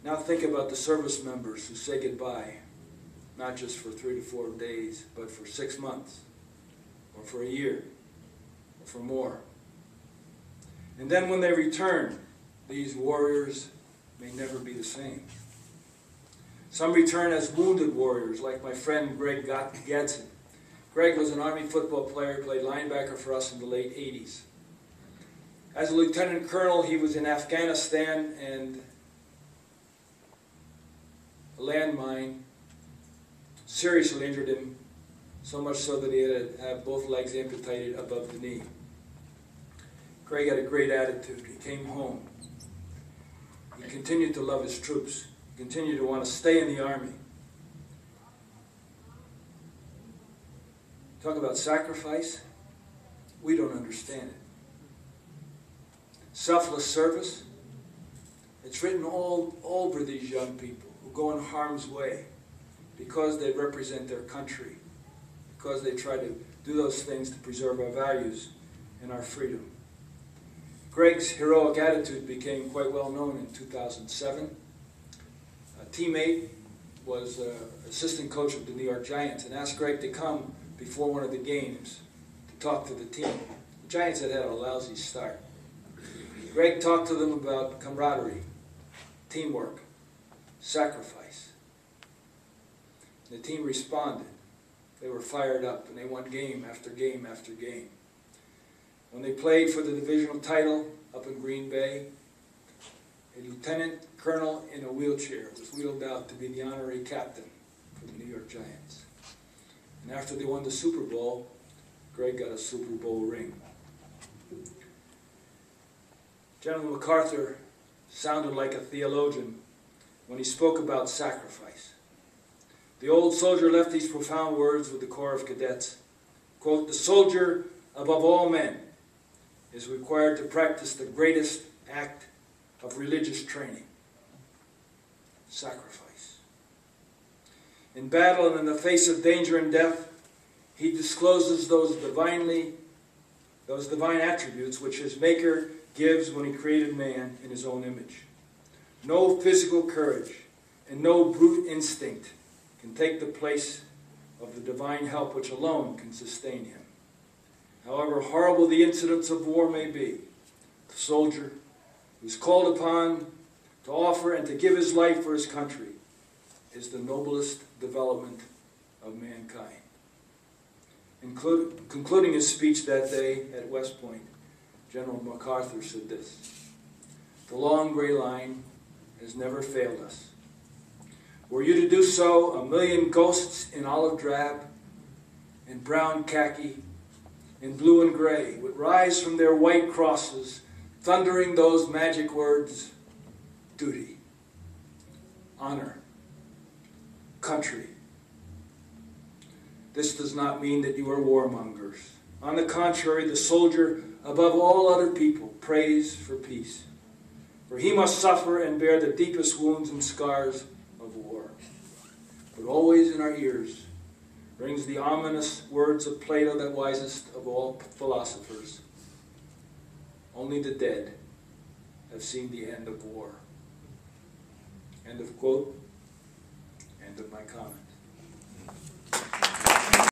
Now think about the service members who say goodbye, not just for 3 to 4 days, but for 6 months, or for a year, or for more. And then when they return, these warriors may never be the same. Some return as wounded warriors, like my friend Greg Gadsden. Greg was an Army football player, played linebacker for us in the late 80s. As a lieutenant colonel, he was in Afghanistan, and a landmine seriously injured him, so much so that he had to have both legs amputated above the knee. Greg had a great attitude. He came home. He continued to love his troops. He continued to want to stay in the Army. Talk about sacrifice. We don't understand it. Selfless service. It's written all over these young people who go in harm's way because they represent their country, because they try to do those things to preserve our values and our freedom. Greg's heroic attitude became quite well known in 2007. A teammate was assistant coach of the New York Giants and asked Greg to come before one of the games to talk to the team. The Giants had had a lousy start. Greg talked to them about camaraderie, teamwork, sacrifice. The team responded. They were fired up, and they won game after game after game. When they played for the divisional title up in Green Bay, a lieutenant colonel in a wheelchair was wheeled out to be the honorary captain for the New York Giants. And after they won the Super Bowl, Greg got a Super Bowl ring. General MacArthur sounded like a theologian when he spoke about sacrifice. The old soldier left these profound words with the Corps of Cadets. Quote, "The soldier, above all men, is required to practice the greatest act of religious training, sacrifice. In battle and in the face of danger and death, he discloses those divine attributes which his Maker gives when he created man in his own image. No physical courage and no brute instinct can take the place of the divine help which alone can sustain him. However horrible the incidents of war may be, the soldier who is called upon to offer and to give his life for his country is the noblest development of mankind." Concluding his speech that day at West Point, General MacArthur said this: "The long gray line has never failed us. Were you to do so, a million ghosts in olive drab, in brown khaki, in blue and gray would rise from their white crosses, thundering those magic words: duty, honor, country. This does not mean that you are warmongers. On the contrary, the soldier, above all other people, prays for peace. For he must suffer and bear the deepest wounds and scars of war. But always in our ears rings the ominous words of Plato, that wisest of all philosophers: only the dead have seen the end of war." End of quote. End of my comment.